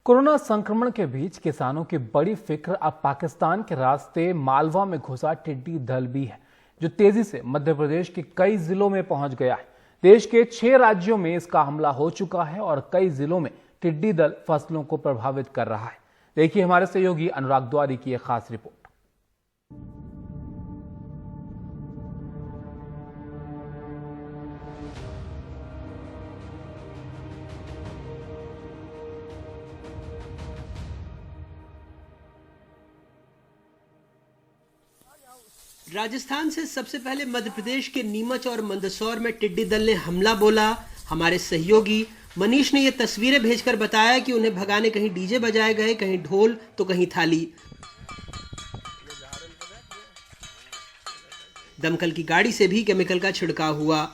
Corona संक्रमण के बीच किसानों की बड़ी फिक्र अब पाकिस्तान के रास्ते मालवा में घुसा टिड्डी दल भी है, जो तेजी से मध्य प्रदेश के कई जिलों में पहुंच गया है। देश के 6 राज्यों में इसका हमला हो चुका है और कई जिलों में टिड्डी दल फसलों को प्रभावित कर रहा है। देखिए हमारे सहयोगी अनुराग द्वारी की एक खास रिपोर्ट। राजस्थान से सबसे पहले मध्य प्रदेश के नीमच और मंदसौर में टिड्डी दल ने हमला बोला। हमारे सहयोगी मनीष ने ये तस्वीरें भेजकर बताया कि उन्हें भगाने कहीं डीजे बजाए गए, कहीं ढोल तो कहीं थाली। दमकल की गाड़ी से भी केमिकल का छिड़काव हुआ।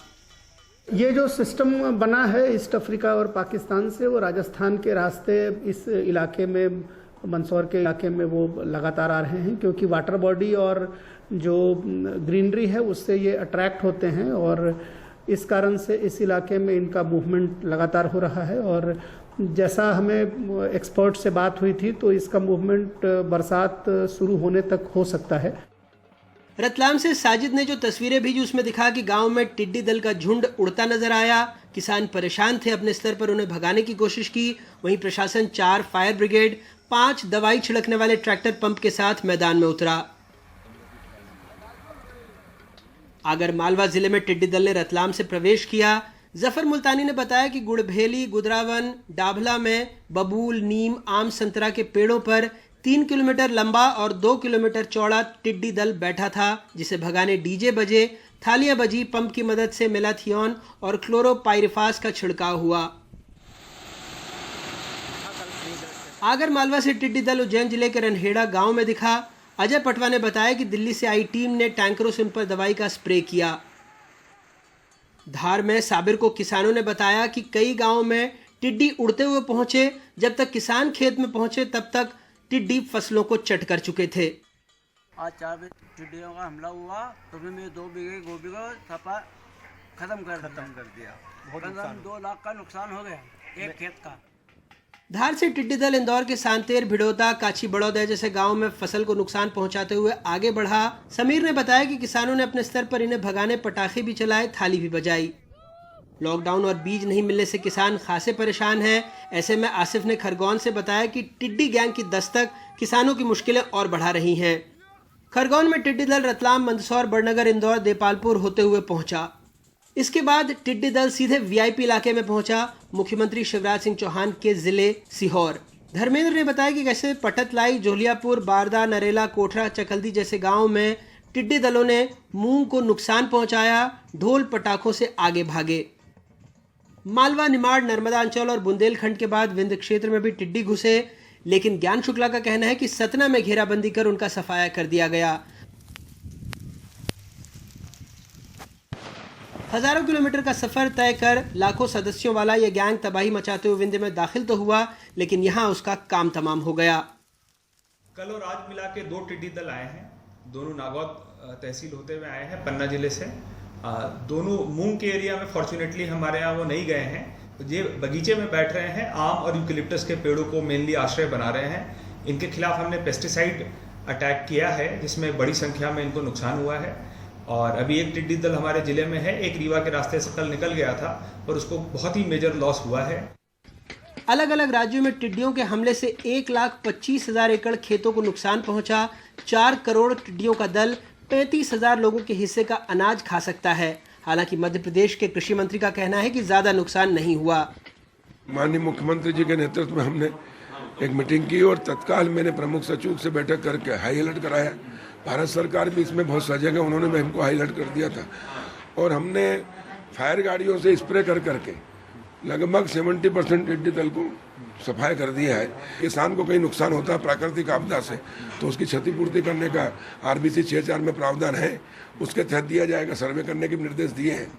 ये जो सिस्टम बना है ईस्ट अफ्रीका और पाकिस्तान से, वो राजस्थान के रास्ते इस इलाके में, मंदसौर के इलाके में वो लगातार आ रहे हैं, क्योंकि वाटर बॉडी और जो ग्रीनरी है उससे ये अट्रैक्ट होते हैं और इस कारण से इस इलाके में इनका मूवमेंट लगातार हो रहा है। और जैसा हमें एक्सपर्ट से बात हुई थी तो इसका मूवमेंट बरसात शुरू होने तक हो सकता है। रतलाम से साजिद ने जो तस्वीरें भेजी उसमें दिखा कि गांव में टिड्डी दल का झुंड उड़ता नजर आया। किसान परेशान थे, अपने स्तर पर उन्हें भगाने की कोशिश की। वहीं प्रशासन 4 फायर ब्रिगेड, 5 दवाई छिड़कने वाले ट्रैक्टर पंप के साथ मैदान में उतरा। आगर मालवा जिले में टिड्डी दल ने रतलाम से प्रवेश किया। जफर मुल्तानी ने बताया कि गुड़भेली, गुदरावन, डाभला में बबूल, नीम, आम, संतरा के पेड़ों पर 3 किलोमीटर लंबा और 2 किलोमीटर चौड़ा टिड्डी दल बैठा था, जिसे भगाने डीजे बजे, थालियां बजी, पंप की मदद से मेलाथियोन और क्लोरोपाइरिफास का छिड़काव हुआ। आगर मालवा से टिड्डी दल उज्जैन जिले के रनहेड़ा गांव में दिखा। अजय पटवा ने बताया कि दिल्ली से आई टीम ने टैंकरों से उन पर दवाई का स्प्रे किया। धार में साबिर को किसानों ने बताया कि कई गांवों में टिड्डी उड़ते हुए पहुंचे। जब तक किसान खेत में पहुंचे तब तक टिड्डी फसलों को चट कर चुके थे। आज 4 बजे टिड्डियों का हमला हुआ तो फिर मेरे 2 बीघे गोभी को थपा खत्म कर दिया। बहुत 2 लाख का नुकसान हो गया एक खेत का। धार से टिड्डी दल इंदौर के सांतेर, भिड़ोता, काची बड़ौदा जैसे गांवों में फसल को नुकसान पहुंचाते हुए आगे बढ़ा। समीर ने बताया कि किसानों ने अपने स्तर पर इन्हें भगाने पटाखे भी चलाए, थाली भी बजाई। लॉकडाउन और बीज नहीं मिलने से किसान खासे परेशान हैं। ऐसे में आसिफ ने खरगोन से बताया कि टिड्डी गैंग की दस्तक किसानों की मुश्किलें और बढ़ा रही हैं। खरगोन में टिड्डी दल रतलाम, मंदसौर, बड़नगर, इंदौर, देपालपुर होते हुए पहुंचा। इसके बाद टिड्डी दल सीधे वीआईपी इलाके में पहुंचा, मुख्यमंत्री शिवराज सिंह चौहान के जिले सीहोर। धर्मेंद्र ने बताया कि कैसे पटतलाई, जोहलियापुर, बारदा, नरेला, कोठरा, चकल्दी जैसे गांवों में टिड्डी दलों ने मूंग को नुकसान पहुंचाया। ढोल पटाखों से आगे भागे। मालवा, निमाड़, नर्मदा अंचल और बुंदेलखंड के बाद विंध्य क्षेत्र में भी टिड्डी घुसे, लेकिन ज्ञान शुक्ला का कहना है कि सतना में घेराबंदी कर उनका सफाया कर दिया गया। हजारों किलोमीटर का सफर तय कर लाखों सदस्यों वाला यह गैंग तबाही मचाते हुए विंध्य में दाखिल तो हुआ, लेकिन यहां उसका काम तमाम हो गया। कल और आज मिला के 2 टिड्डी दल आए हैं। दोनों नागौद तहसील होते हुए आए हैं, पन्ना जिले से। दोनों मूंग के एरिया में फॉर्चुनेटली हमारे यहाँ वो नहीं गए हैं। ये बगीचे में बैठ रहे हैं, आम और यूकेलिप्टस के पेड़ों को मेनली आश्रय बना रहे हैं। इनके खिलाफ हमने पेस्टिसाइड अटैक किया है, जिसमें बड़ी संख्या में इनको नुकसान हुआ है। और अभी एक टिड्डी दल हमारे जिले में है, एक रीवा के रास्ते से कल निकल गया था और उसको बहुत ही मेजर लॉस हुआ है। अलग अलग राज्यों में टिड्डियों के हमले से 1,25,000 एकड़ खेतों को नुकसान पहुंचा। 4 करोड़ टिड्डियों का दल 35,000 लोगों के हिस्से का अनाज खा सकता है। हालांकि मध्य प्रदेश के कृषि मंत्री का कहना है कि ज्यादा नुकसान नहीं हुआ। माननीय मुख्यमंत्री जी के नेतृत्व में हमने एक मीटिंग की और तत्काल मैंने प्रमुख सचिव से बैठक करके हाई अलर्ट कराया। भारत सरकार भी इसमें बहुत सजग है, उन्होंने भी हमको हाई अलर्ट कर दिया था और हमने फायर गाड़ियों से स्प्रे कर करके लगभग 70% टिड्डी दल को सफाई कर दिया है। किसान को कहीं नुकसान होता है प्राकृतिक आपदा से तो उसकी क्षतिपूर्ति करने का RBC 6(4) में प्रावधान है, उसके तहत दिया जाएगा। सर्वे करने के निर्देश दिए हैं।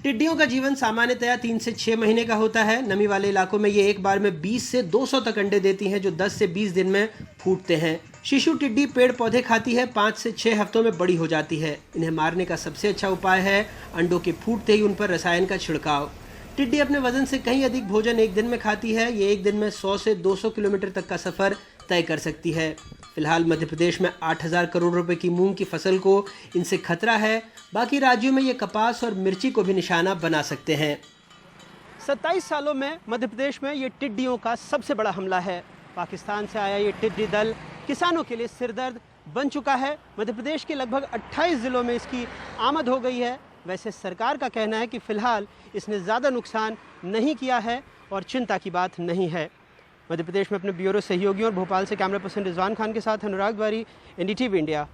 टिड्डियों का जीवन सामान्यतया 3 से 6 महीने का होता है। नमी वाले इलाकों में ये एक बार में 20 से 200 तक अंडे देती हैं, जो 10 से 20 दिन में फूटते हैं। शिशु टिड्डी पेड़ पौधे खाती है, 5 से 6 हफ्तों में बड़ी हो जाती है। इन्हें मारने का सबसे अच्छा उपाय है अंडों के फूटते ही उन पर रसायन का छिड़काव। टिड्डी अपने वजन से कहीं अधिक भोजन एक दिन में खाती है। ये एक दिन में 100 से 200 किलोमीटर तक का सफर तय कर सकती है। फिलहाल मध्य प्रदेश में 8,000 करोड़ रुपए की मूंग की फसल को इनसे खतरा है। बाकी राज्यों में ये कपास और मिर्ची को भी निशाना बना सकते हैं। 27 सालों में मध्य प्रदेश में ये टिड्डियों का सबसे बड़ा हमला है। पाकिस्तान से आया ये टिड्डी दल किसानों के लिए सिरदर्द बन चुका है। मध्य प्रदेश के लगभग 28 जिलों में इसकी आमद हो गई है। वैसे सरकार का कहना है कि फिलहाल इसने ज़्यादा नुकसान नहीं किया है और चिंता की बात नहीं है। मध्य प्रदेश में अपने ब्यूरो सहयोगियों और भोपाल से कैमरा पर्सन रिजवान खान के साथ अनुराग द्वारी, NDTV इंडिया।